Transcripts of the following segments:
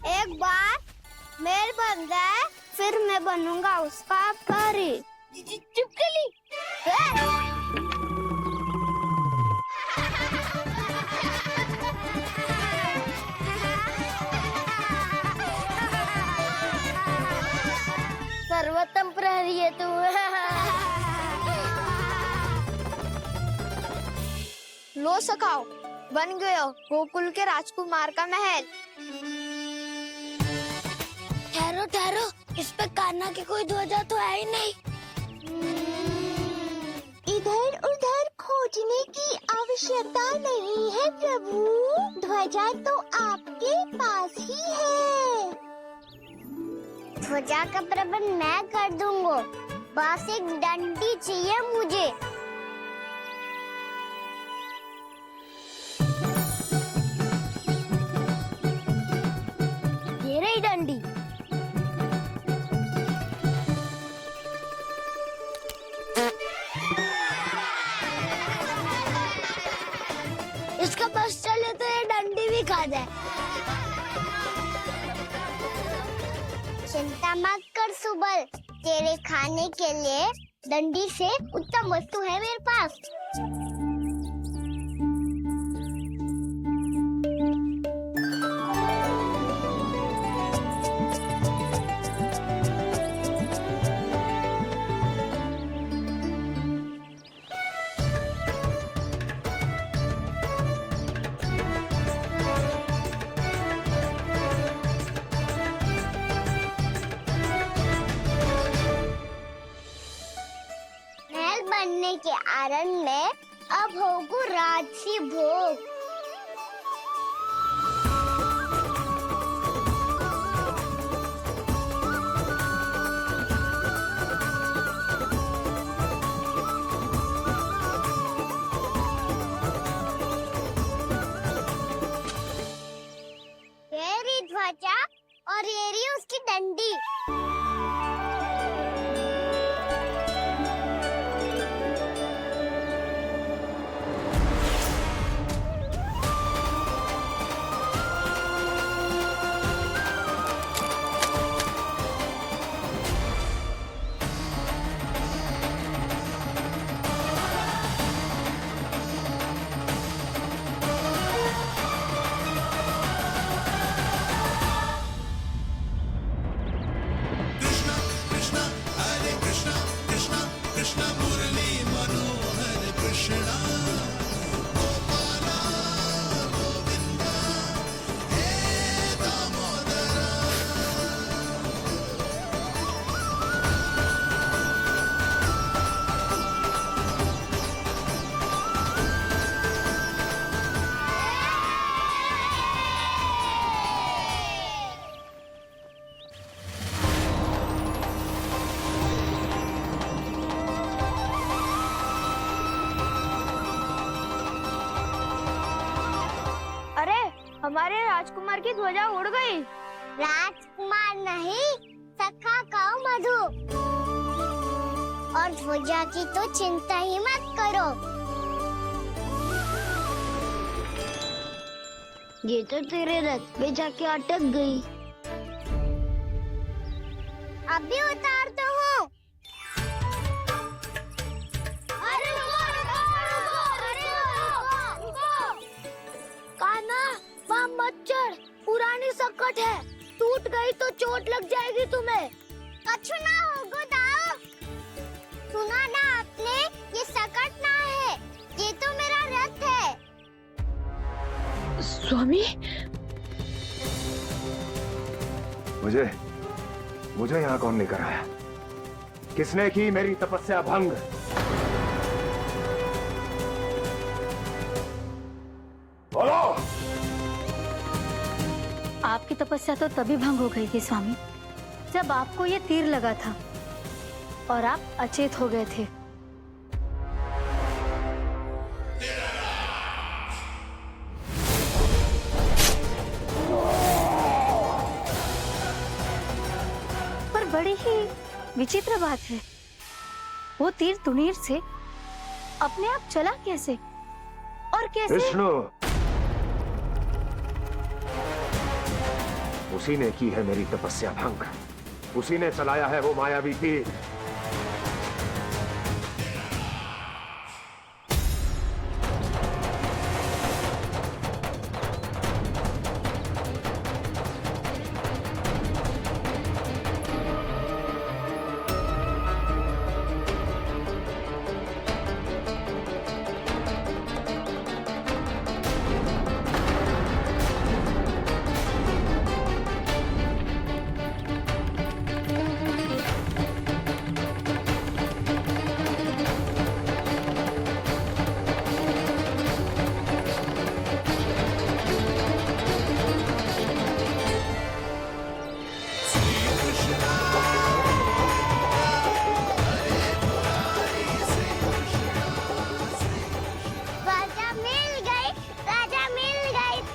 एक बार मेल बन जाए फिर मैं बनूंगा उसका परी। चुपकली। सर्वोत्तम प्रहरी है तू। लो सखाओ, बन गयो गोकुल के राजकुमार का महल। ठहरो ठहरो, इस पे कान्हा की कोई ध्वजा तो है ही नहीं। इधर उधर खोजने की आवश्यकता नहीं है प्रभु, ध्वजा तो आपके पास ही है। ध्वजा का प्रबंध मैं कर दूंगा, बस एक डंडी चाहिए मुझे। ये रही डंडी। इसका बस चले तो ये डंडी भी खा जाए। चिंता मत कर सुबल, तेरे खाने के लिए डंडी से उत्तम वस्तु है मेरे पास। बनने के आनंद में अब होगू राजसी भोग। ये रही ध्वजा और ये रही उसकी डंडी। हमारे राजकुमार की ध्वजा उड़ गई। राजकुमार नहीं, सखा कहो मधु। और ध्वजा की तो चिंता ही मत करो। ये तो तेरे रथ पे जाके अटक गई। अभी उतारता हूँ। मत चढ़, पुरानी सकट है, टूट गई तो चोट लग जाएगी तुम्हें। कछु ना होगा दाऊ। सुना ना आपने, ये सकट ना है, ये तो मेरा रथ है। स्वामी, मुझे यहाँ कौन लेकर आया? किसने की मेरी तपस्या भंग? बोलो। आपकी तपस्या तो तभी भंग हो गई थी स्वामी, जब आपको ये तीर लगा था और आप अचेत हो गए थे। पर बड़ी ही विचित्र बात है, वो तीर तुनीर से अपने आप चला कैसे और कैसे? विष्णु, उसी ने की है मेरी तपस्या भंग, उसी ने चलाया है वो मायावी तीर। राजा मिल गई, राजा मिल गई।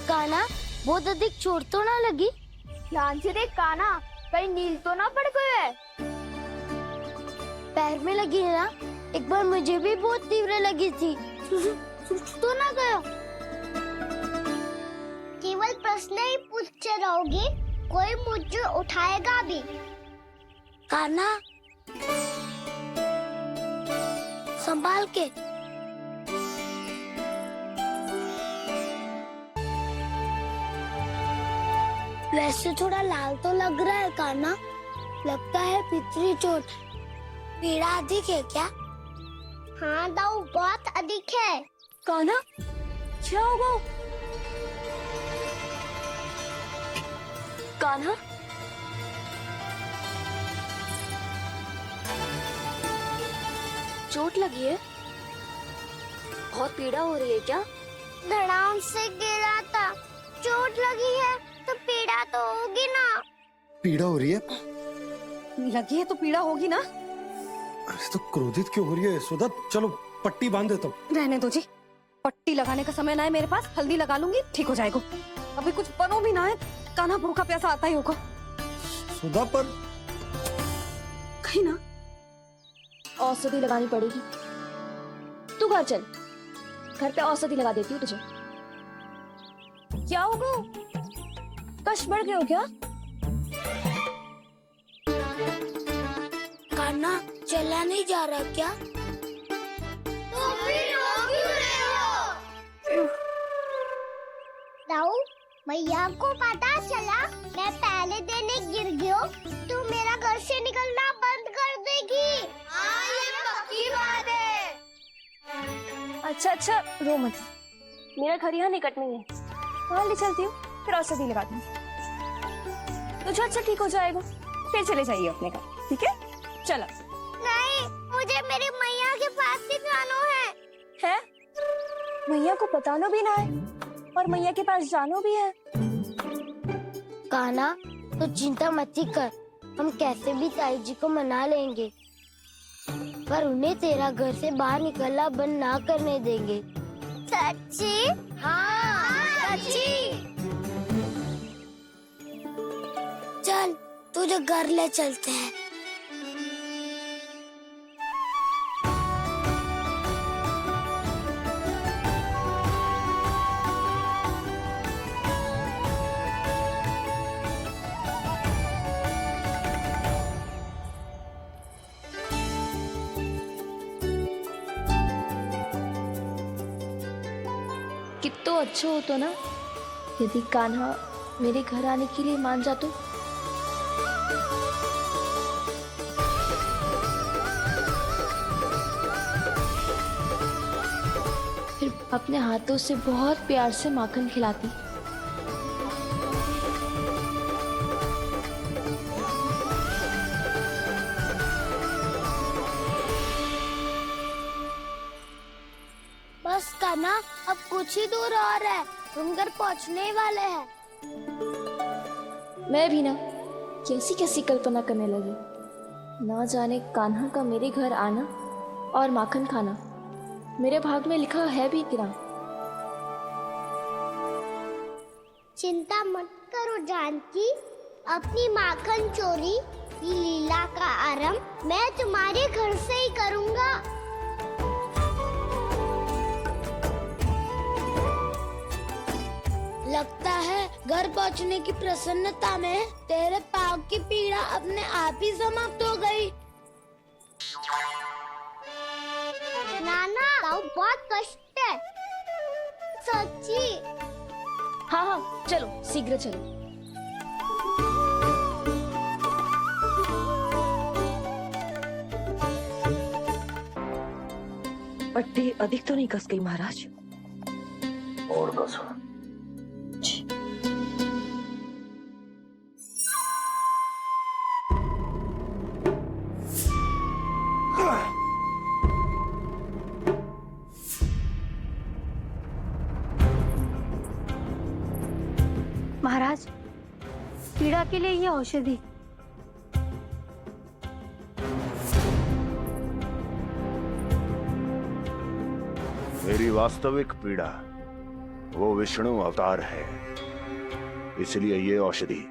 काना, बहुत अधिक चोट तो ना लगी? ध्यान से देख काना, कहीं नील तो ना पड़ गए? पैर में लगी है ना? एक बार मुझे भी बहुत तीव्र लगी थी। सूझ तो ना गया? केवल प्रश्न ही पूछते रहोगी, कोई मुझे उठाएगा भी? काना, संभाल के। वैसे थोड़ा लाल तो लग रहा है काना, लगता है पितरी चोट। पीड़ा अधिक है क्या? हाँ दाऊ, बहुत अधिक है। काना, क्या होगा? कान्हा, चोट लगी है? बहुत पीड़ा हो रही है क्या? धड़ाम से गिरा था, चोट लगी है तो पीड़ा तो होगी ना। पीड़ा हो रही है? लगी है तो पीड़ा होगी ना। अरे तो क्रोधित क्यों हो रही है यशोदा? चलो पट्टी बांध देता हूँ। रहने दो जी, पट्टी लगाने का समय ना है मेरे पास, हल्दी लगा लूंगी, ठीक हो जाएगा। अभी कुछ बनो भी ना है, कान्हा भूखा प्यासा आता ही होगा। सुधा पर कहीं ना औषधि लगानी पड़ेगी। तू घर चल, घर पे औषधि लगा देती हूँ तुझे। क्या होगा? कष्ट बढ़ गए हो क्या? कान्हा, चला नहीं जा रहा क्या? तो फिर रो क्यों रहे हो? दाऊ, मैया को पता चला मैं पहले दिन ही गिर गया तो मेरा घर से निकलना बंद कर देगी। हाँ, ये पक्की बात है। अच्छा अच्छा, रो मत, मेरा घर यहाँ निकट में है, वहाँ ले चलती हूँ, फिर औषधि लगा दूँ। तुझे अच्छा ठीक हो जाएगा, फिर चले जाइए अपने घर, ठीक है? चलो। नहीं, मुझे मेरी मैया के पास ही जाना है। है? मैया को बताना भी ना है और मैया के पास जानो भी है। कान्हा, तो चिंता मत ही कर, हम कैसे भी ताई जी को मना लेंगे, पर उन्हें तेरा घर से बाहर निकलना बंद ना करने देंगे। सच्ची? हाँ, सच्ची। चल, तुझे घर ले चलते हैं। कितना अच्छा हो तो ना यदि कान्हा मेरे घर आने के लिए मान जा तो। फिर अपने हाथों से बहुत प्यार से माखन खिलाती। बस कान्हा, अब कुछ ही दूर और है, हम घर पहुँचने वाले हैं। मैं भी ना कैसी कैसी कल्पना करने लगी। ना जाने कान्हा का मेरे घर आना और माखन खाना मेरे भाग में लिखा है भी कि ना। चिंता मत करो जानकी, अपनी माखन चोरी की लीला का आरंभ मैं तुम्हारे घर से ही करूंगा। लगता है घर पहुंचने की प्रसन्नता में तेरे पाँव की पीड़ा अपने आप ही समाप्त हो गई। नाना, पाँव बहुत कष्ट है सच्ची। हाँ हाँ चलो शीघ्र चलो। पट्टी अधिक तो नहीं कस गई महाराज? और कसो। महाराज, पीड़ा के लिए ये औषधि। मेरी वास्तविक पीड़ा वो विष्णु अवतार है, इसलिए ये औषधि।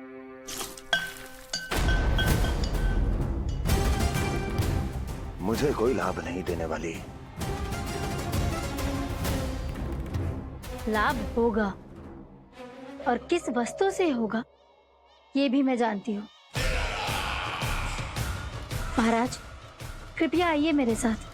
मुझे कोई लाभ नहीं देने वाली। लाभ होगा, और किस वस्तु से होगा ये भी मैं जानती हूँ। महाराज, कृपया आइए मेरे साथ।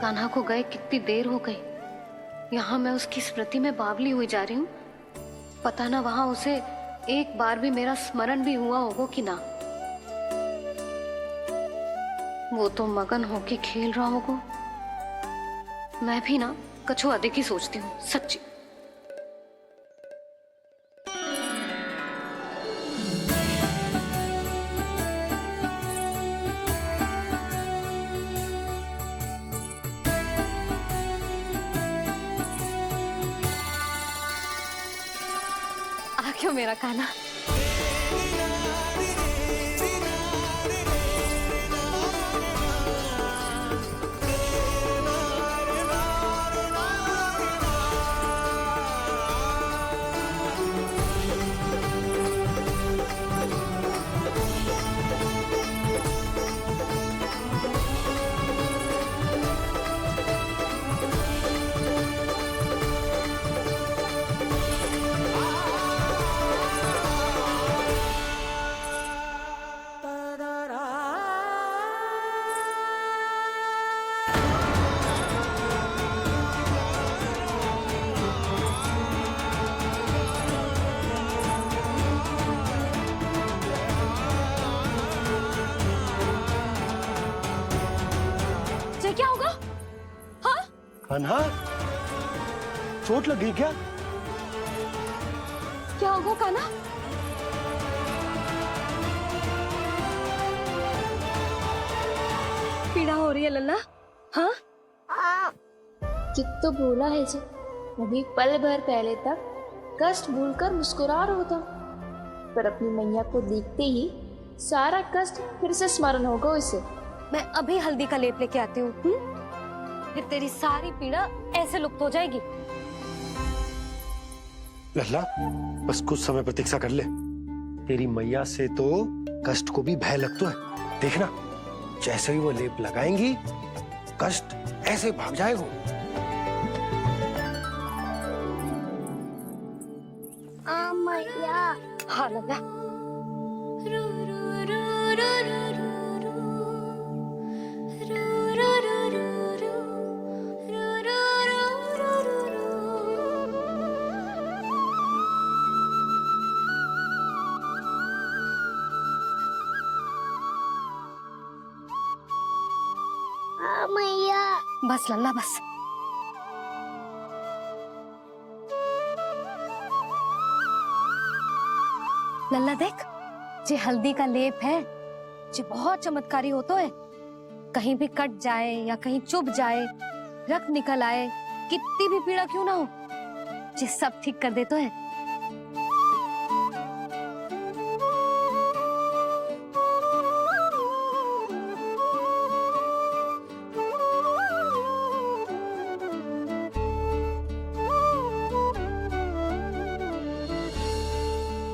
कान्हा को गए कितनी देर हो गई। यहाँ मैं उसकी स्मृति में बावली हुई जा रही हूँ। पता ना वहां उसे एक बार भी मेरा स्मरण भी हुआ होगा कि ना। वो तो मगन होके खेल रहा होगा। मैं भी ना कछु अधिक ही सोचती हूँ सच्ची। क्यों मेरा कान्हा? क्या होगा? हाँ? कान्हा, चोट लग गई क्या? क्या होगा कान्हा? पीड़ा हो रही है लल्ला? हाँ? कित तो भूला है जी, अभी पल भर पहले तक कष्ट भूलकर मुस्कुरा रहा था, पर अपनी मैया को देखते ही सारा कष्ट फिर से स्मरण होगा उसे। मैं अभी हल्दी का लेप लेके आती हूँ, फिर तेरी सारी पीड़ा ऐसे लुप्त हो जाएगी। लल्ला, बस कुछ समय प्रतीक्षा कर ले। तेरी मैया से तो कष्ट को भी भय लगता है। देखना, जैसे ही वो लेप लगाएंगी, कष्ट ऐसे भाग जाएगा। मैया। हाँ लल्ला। मैया। बस लल्ला बस। लल्ला देख, जे हल्दी का लेप है जे बहुत चमत्कारी होतो है। कहीं भी कट जाए या कहीं चुभ जाए, रक्त निकल आए, कितनी भी पीड़ा क्यों ना हो, जे सब ठीक कर देतो है।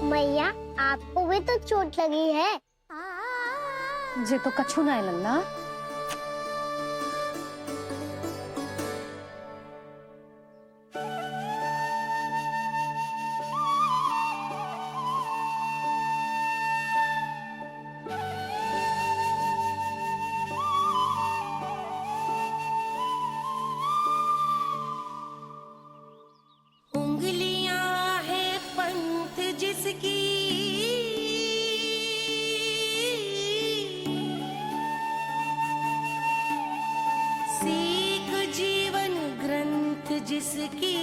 मैया, आपको भी तो चोट लगी है। जे तो कछु ना है लल्ला। उंगलियां है पंथ जिसकी, सीख जीवन ग्रंथ जिसकी,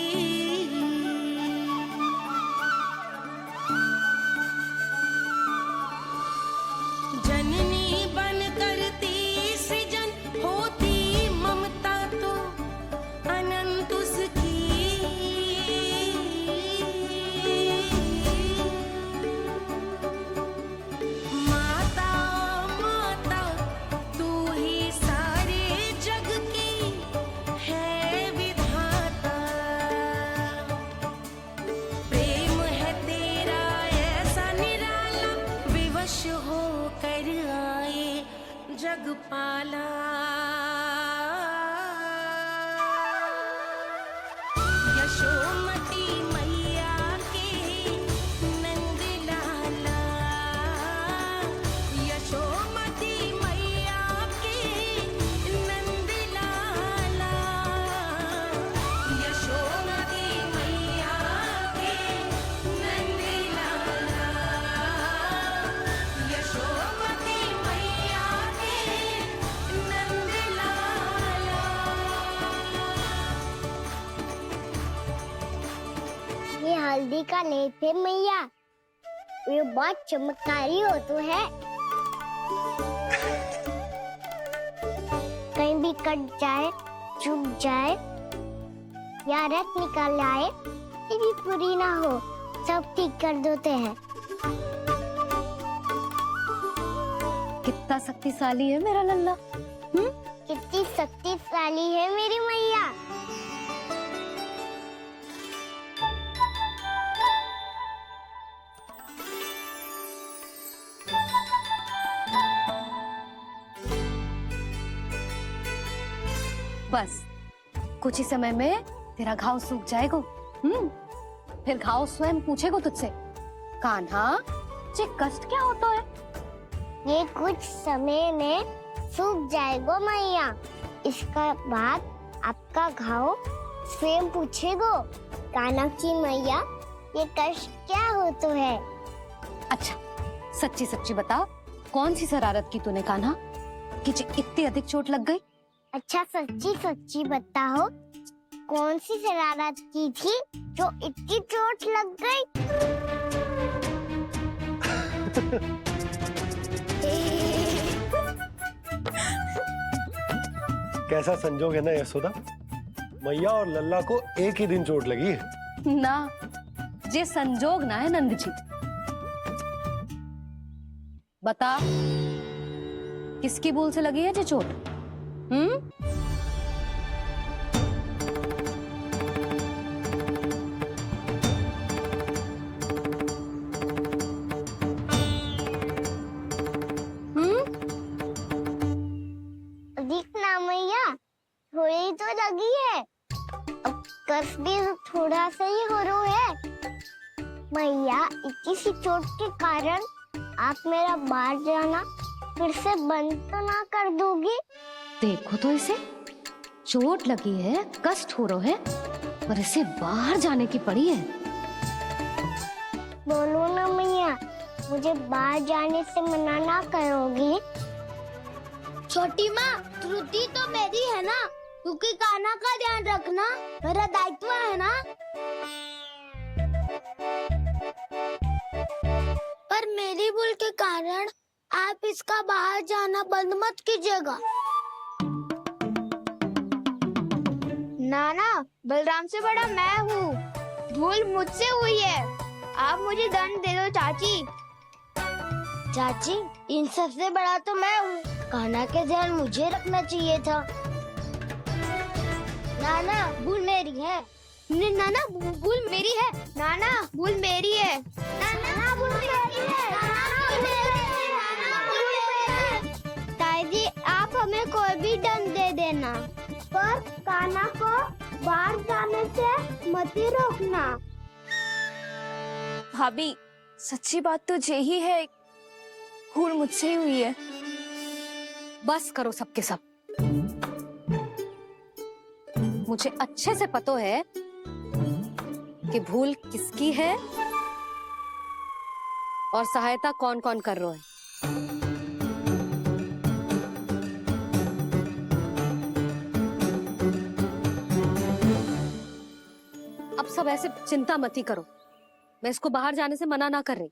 जननी बन करती सृजन होती ममता तो अनंत उसकी। माता माता तू ही सारे जग की है विधाता, प्रेम है तेरा ऐसा निराला, विवश होकर आए जग पाला। यशोमती मैया के नंद लाला, यशोमती मैया के नंद लाला, यशोमती मैया के नंद लाला, यशोमती मैया के नंद लाला। ये हल्दी का लेप है मैया, ये बहुत चमत्कारी हो तो है। कहीं भी कट जाए, चुभ जाए या रक्त निकल आए, ये भी पूरी ना हो, सब ठीक कर देते हैं। कितना शक्तिशाली है मेरा लल्ला। कितनी शक्तिशाली है मेरी मैया। बस कुछ ही समय में तेरा घाव सूख जाएगा। फिर घाव स्वयं पूछेगा तुझसे, कान्हा जे कष्ट क्या होता है? ये कुछ समय में सूख जाएगा मैया। इसका बाद आपका घाव स्वयं पूछेगो, कान्हा की मैया ये कष्ट क्या हो तो है। अच्छा सच्ची सच्ची बता, कौन सी शरारत की तूने कान्हा कि जे इतनी अधिक चोट लग गई? अच्छा सच्ची सच्ची बताओ, कौन सी शरारत की थी जो इतनी चोट लग गई? कैसा संजोग है ना यशोदा, मैया और लल्ला को एक ही दिन चोट लगी है। ना, जे संजोग ना है नंद जी। बता, किसकी भूल से लगी है जे चोट? दिखना मैया, थोड़ी तो लगी है, अब कष्ट भी थोड़ा सा ही हो रहा है। मैया इतनी सी चोट के कारण आप मेरा बाहर जाना फिर से बंद तो ना कर दोगी? देखो तो इसे, चोट लगी है, कष्ट हो रहा है, पर इसे बाहर जाने की पड़ी है। बोलो ना मैया, मुझे बाहर जाने से मना ना करोगी? छोटी माँ, त्रुटि तो मेरी है ना, क्योंकि कान्हा का ध्यान रखना मेरा दायित्व है ना। काली बुल के कारण आप इसका बाहर जाना बंद मत कीजिएगा। नाना, बलराम से बड़ा मैं हूँ। भूल मुझसे हुई है। आप मुझे दंड दे दो चाची। चाची, इन सबसे बड़ा तो मैं हूँ। कान्हा के ध्यान मुझे रखना चाहिए था। नाना, भूल मेरी है। नाना, भूल मेरी है। नाना, भूल मेरी है। नाना, भूल मेरी है। ताई जी, आप हमें कोई भी दंड दे देना, पर कान्हा को बाहर जाने से मत ही रोकना। भाभी, सच्ची बात तो यही है, भूल मुझसे ही हुई है। बस करो सबके सब। मुझे अच्छे से पता है कि भूल किसकी है और सहायता कौन कौन कर रहा है। अब सब ऐसे चिंता मत ही करो। मैं इसको बाहर जाने से मना ना कर रही।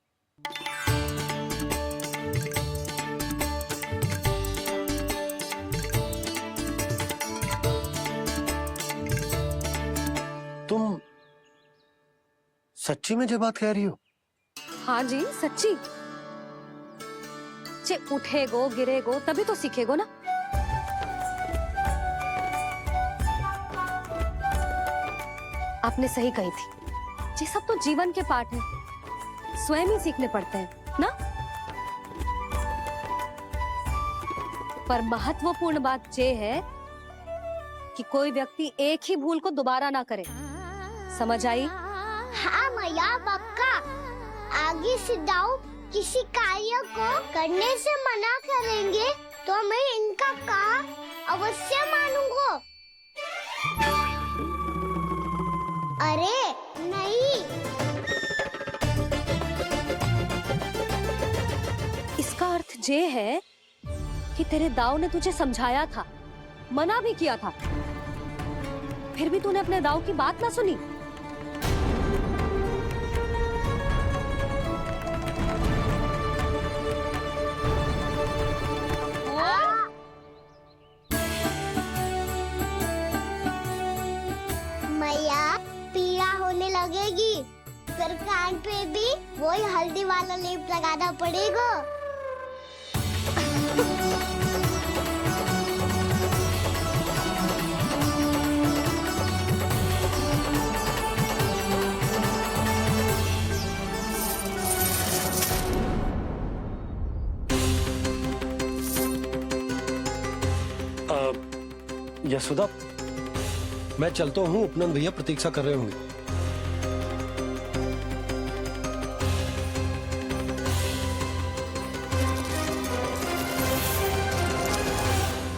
तुम सच्ची में ये बात कह रही हो? हाँ जी, सच्ची। जे उठेगो गिरेगो तभी तो सीखेगो ना। आपने सही कही थी, ये सब तो जीवन के पाठ है, स्वयं ही सीखने पड़ते हैं ना। पर महत्वपूर्ण बात ये है कि कोई व्यक्ति एक ही भूल को दोबारा ना करे। समझ आई? हाँ मैया, पक्का। आगे से दाऊ किसी कार्य को करने से मना करेंगे तो मैं इनका कहा अवश्य मानूंगा। अरे नहीं। इसका अर्थ ये है कि तेरे दाऊ ने तुझे समझाया था, मना भी किया था, फिर भी तूने अपने दाऊ की बात ना सुनी। मैया, पीड़ा होने लगेगी, फिर कान पे भी वही हल्दी वाला लेप लगाना पड़ेगा। यशोदा, मैं चलता हूँ, उपनंद भैया प्रतीक्षा कर रहे होंगे।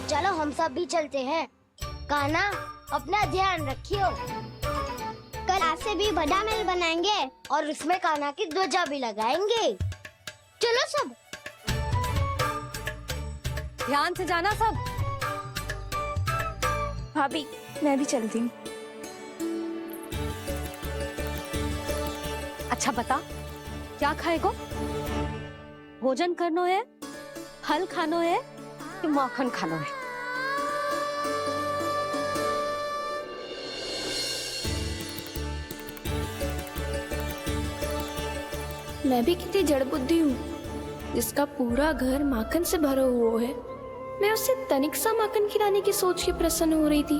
चलो हम सब भी चलते हैं। कान्हा, अपना ध्यान रखियो। कल आज से भी बड़ा महल बनाएंगे और उसमें कान्हा की ध्वजा भी लगाएंगे। चलो सब। ध्यान से जाना सब। भाभी, मैं भी चलती हूँ। अच्छा बता, क्या खाएगो? भोजन करनो है, फल खानो है कि माखन खानो है? मैं भी कितनी जड़ बुद्धि हूँ, जिसका पूरा घर माखन से भरा हुआ है। मैं उससे तनिक सा माखन खिलाने की सोच के प्रसन्न हो रही थी।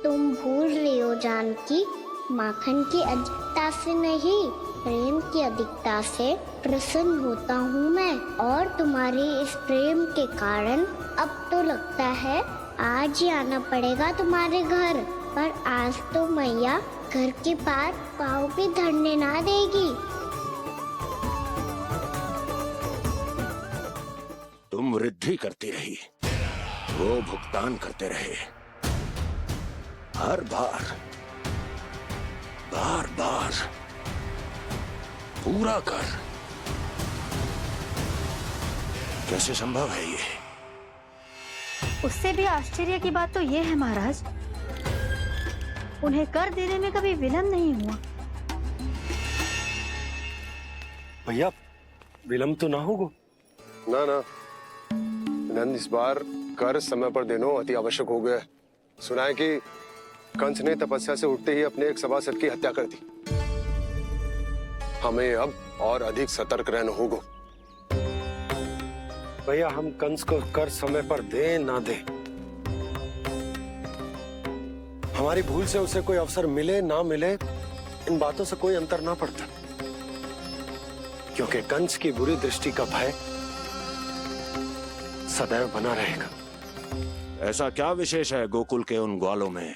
तुम भूल रही हो जानकी, माखन की अधिकता से नहीं, प्रेम की अधिकता से प्रसन्न होता हूँ मैं। और तुम्हारे इस प्रेम के कारण अब तो लगता है आज ही आना पड़ेगा तुम्हारे घर। पर आज तो मैया घर के पार पाँव भी धरने ना देगी। तुम वृद्धि करती रही, वो भुगतान करते रहे। हर बार बार बार पूरा कर। कैसे संभव है ये? उससे भी आश्चर्य की बात तो ये है महाराज, उन्हें कर देने में कभी विलम्ब नहीं हुआ। भैया विलम्ब तो ना होगा? ना ना नंद, इस बार कर समय पर देना अति आवश्यक हो गया है। सुना है कि कंस ने तपस्या से उठते ही अपने एक सभासद की हत्या कर दी। हमें अब और अधिक सतर्क रहना होगा। भैया हम कंस को कर समय पर दे ना दे, हमारी भूल से उसे कोई अवसर मिले ना मिले, इन बातों से कोई अंतर ना पड़ता, क्योंकि कंस की बुरी दृष्टि का भय सदैव बना रहेगा। ऐसा क्या विशेष है गोकुल के उन ग्वालों में?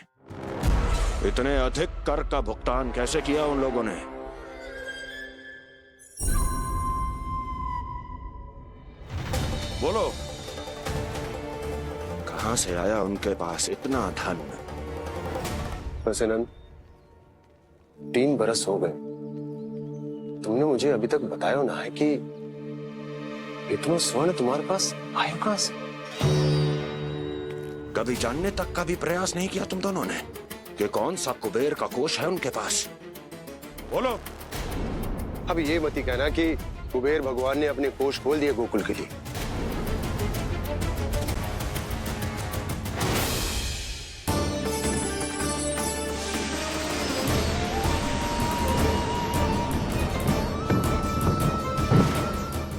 इतने अधिक कर का भुगतान कैसे किया उन लोगों ने? बोलो, कहां से आया उनके पास इतना धन? वैसे नंद, 3 बरस हो गए, तुमने मुझे अभी तक बताया ना है कि इतना स्वर्ण तुम्हारे पास आया कहां से? कभी जानने तक का भी प्रयास नहीं किया तुम दोनों ने कि कौन सा कुबेर का कोष है उनके पास? बोलो। अब ये मत ही कहना कि कुबेर भगवान ने अपने कोष खोल दिए गोकुल के लिए।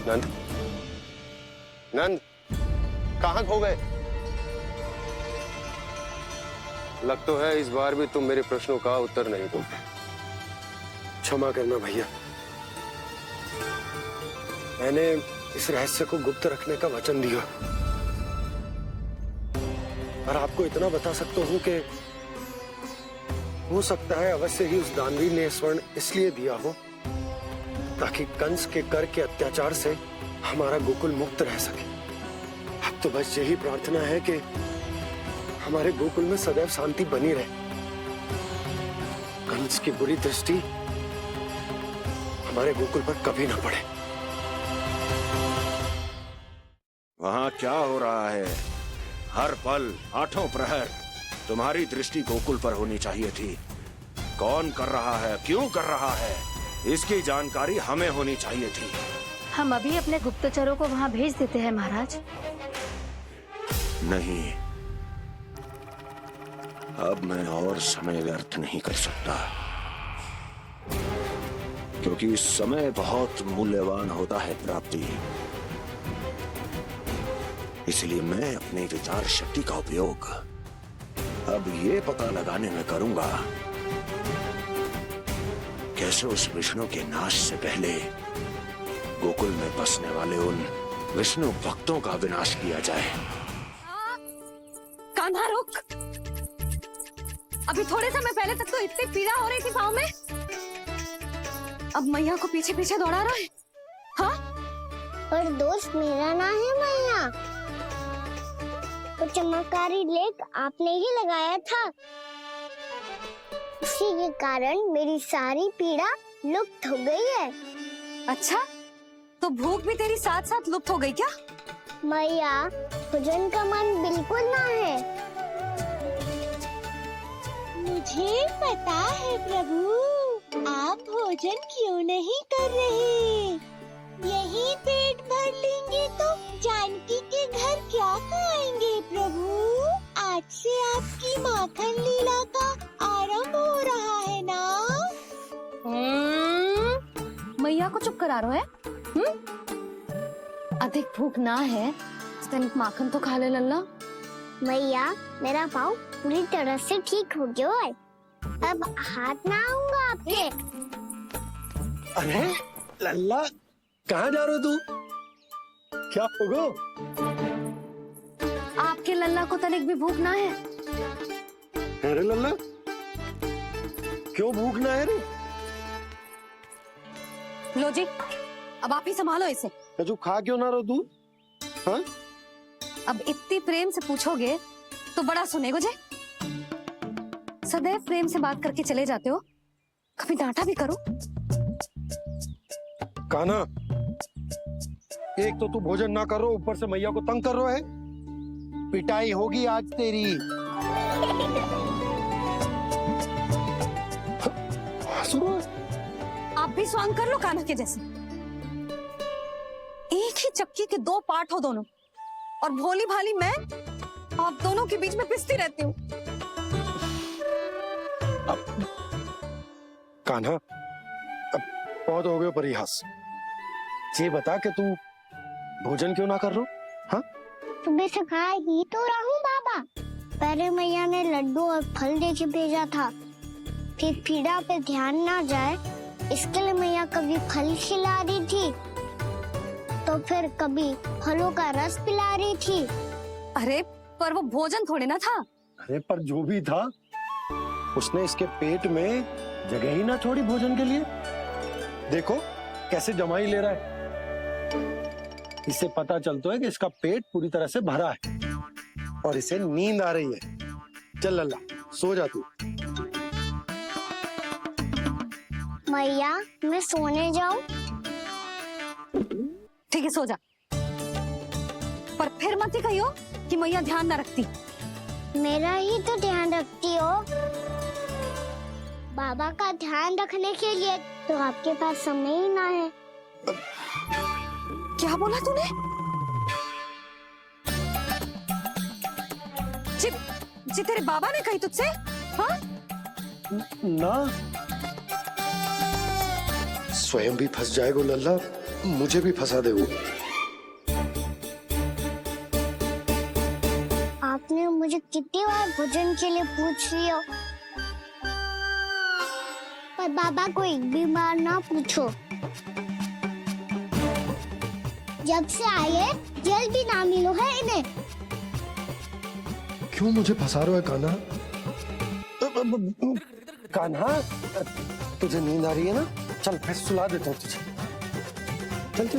नंद, नंद, कहां खो गए? लग तो है इस बार भी तुम मेरे प्रश्नों का उत्तर नहीं दोगे। क्षमा करना भैया, मैंने इस रहस्य को गुप्त रखने का वचन दिया, और आपको इतना बता सकता हूं कि हो सकता है अवश्य ही उस दानवीर ने स्वर्ण इसलिए दिया हो ताकि कंस के कर के अत्याचार से हमारा गोकुल मुक्त रह सके। अब तो बस यही प्रार्थना है कि हमारे गोकुल में सदैव शांति बनी रहे, कंस की बुरी दृष्टि हमारे गोकुल पर कभी ना पड़े। वहां क्या हो रहा है? हर पल, आठों प्रहर तुम्हारी दृष्टि गोकुल पर होनी चाहिए थी। कौन कर रहा है, क्यों कर रहा है, इसकी जानकारी हमें होनी चाहिए थी। हम अभी अपने गुप्तचरों को वहां भेज देते हैं महाराज। नहीं, अब मैं और समय व्यर्थ नहीं कर सकता, क्योंकि समय बहुत मूल्यवान होता है प्राप्ति। इसलिए मैं अपनी विचार शक्ति का उपयोग अब ये पता लगाने में करूंगा कैसे उस विष्णु के नाश से पहले गोकुल में बसने वाले उन विष्णु भक्तों का विनाश किया जाए। कान्हा रुक, अभी थोड़े समय पहले तक तो इतनी पीड़ा हो रही थी पाँव में, अब मैया को पीछे पीछे दौड़ा रहा है। हाँ, पर दोष मेरा ना है मैया, वो चमत्कारी लेप आपने ही लगाया था, इसी के कारण मेरी सारी पीड़ा लुप्त हो गई है। अच्छा, तो भूख भी तेरी साथ साथ लुप्त हो गई क्या? मैया, भोजन का मन बिल्कुल ना है। मुझे पता है प्रभु, आप भोजन क्यों नहीं कर रहे? यही पेट भर लेंगे तो जानकी के घर क्या खाएंगे प्रभु? आज से आपकी माखन लीला का आरंभ हो रहा है ना? मैया को चुप करा रहे है? अधिक भूख ना है, तनिक माखन तो खा ले लल्ला। मैया, मेरा पाँव पूरी तरह से ठीक हो गया है, अब हाथ ना आऊंगा आपके। अरे लल्ला, कहाँ जा रहे हो तू? क्या होगा? आपके लल्ला को तनिक भी भूख ना है? अरे लल्ला, क्यों भूख ना है रे? लो जी, अब आप ही संभालो इसे। तू खा क्यों ना रहो तू? हाँ? अब इतनी प्रेम से पूछोगे तो बड़ा सुनेगो जे। सदैव प्रेम से बात करके चले जाते हो, कभी डांटा भी करो। कान्हा, एक तो तू भोजन ना कर रहा, ऊपर से मैया को तंग कर रहा है। पिटाई होगी आज तेरी। आप भी स्वांग कर लो कान्हा के जैसे। एक ही चक्की के दो पार्ट हो दोनों, और भोली भाली मैं आप दोनों के बीच में पिसती रहती हूँ। कान्हा, अब बहुत हो गए परिहास। ये बता कि तू भोजन क्यों ना कर रहा? हाँ, सुबह से खा ही तो रहा हूँ बाबा। पहले मैया ने लड्डू और फल दे के भेजा था, फिर पीड़ा पे ध्यान ना जाए इसके लिए मैया कभी फल खिला रही थी तो फिर कभी फलों का रस पिला रही थी। अरे पर वो भोजन थोड़े ना था। अरे पर जो भी था, उसने इसके पेट में जगह ही ना छोड़ी भोजन के लिए। देखो कैसे जमाई ले रहा है। इससे पता चलता है कि इसका पेट पूरी तरह से भरा है और इसे नींद आ रही है। चल लल्ला, सो जा तू। मैया मैं सोने जाऊं? ठीक है, सो जा। पर फिर मत ही कहियो कि मैया ध्यान ना रखती। मेरा ही तो ध्यान रखती हो। बाबा का ध्यान रखने के लिए तो आपके पास समय ही ना है। क्या बोला तूने? जी तेरे बाबा ने कही तुझसे? हाँ? ना, स्वयं भी फंस जाएगा लल्ला, मुझे भी फंसा दे वो। आपने मुझे कितनी बार भोजन के लिए पूछ लिया, पर बाबा को एक भी बार ना पूछो। जब से आए जल भी ना मिलो है इन्हें। क्यों मुझे फंसा रहा है कान्हा? कान्हा, तुझे नींद आ रही है ना? चल मैं सुला देता हूँ तुझे। चल चल।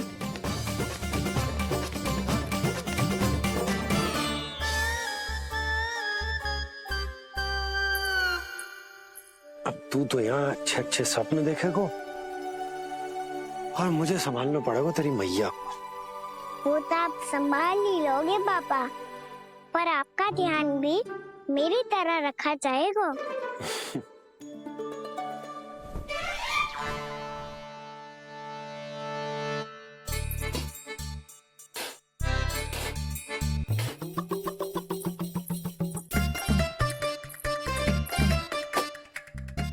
अब तू तो यहाँ अच्छे अच्छे सपने देखेगा और मुझे संभालना पड़ेगा तेरी मैया को। वो तो आप संभाल ही लोगे पापा, पर आपका ध्यान भी मेरी तरह रखा जाएगा।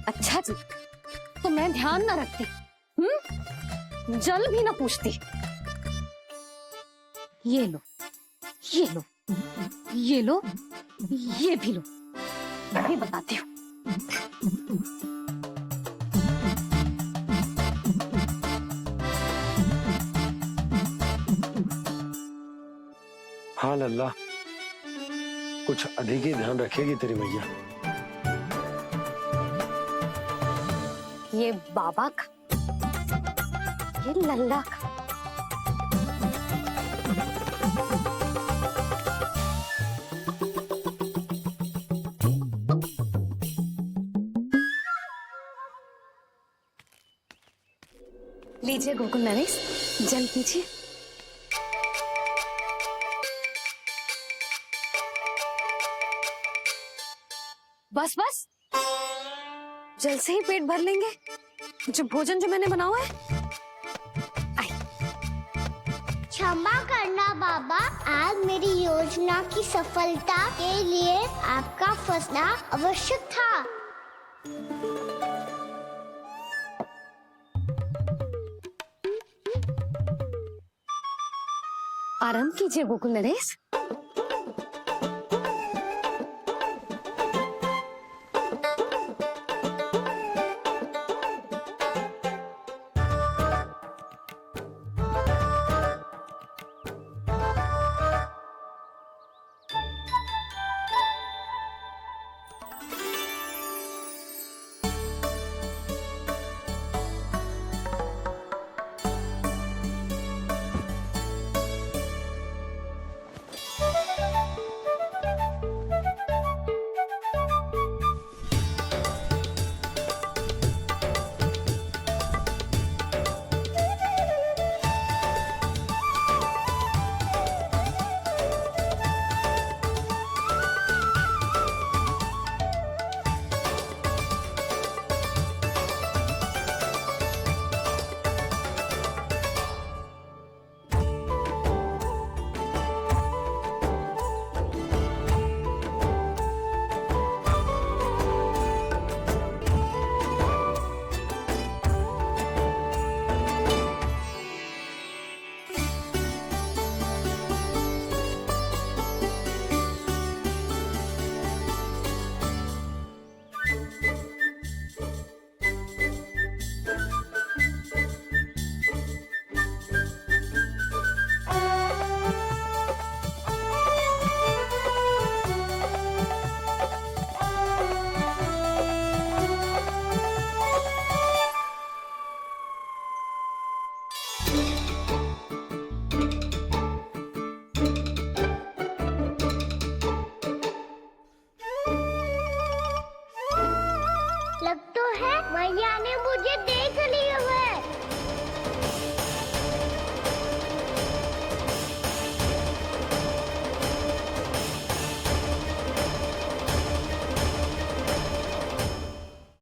अच्छा जी, तो मैं ध्यान ना रखती, जल भी ना पूछती। ये लो, ये लो, ये लो, ये भी लो। मैं भी बताती हूँ। हाँ लल्ला, कुछ अधिक ही ध्यान रखेगी तेरी मैया। ये बाबा का, ये लल्ला का। लीजिए गोकुल नरेश, जल पीजिए। बस बस, जल से ही पेट भर लेंगे। जो भोजन जो मैंने बनाया है। क्षमा करना बाबा, आज मेरी योजना की सफलता के लिए आपका फंसना आवश्यक था। आराम कीजिए गोकुल नरेश।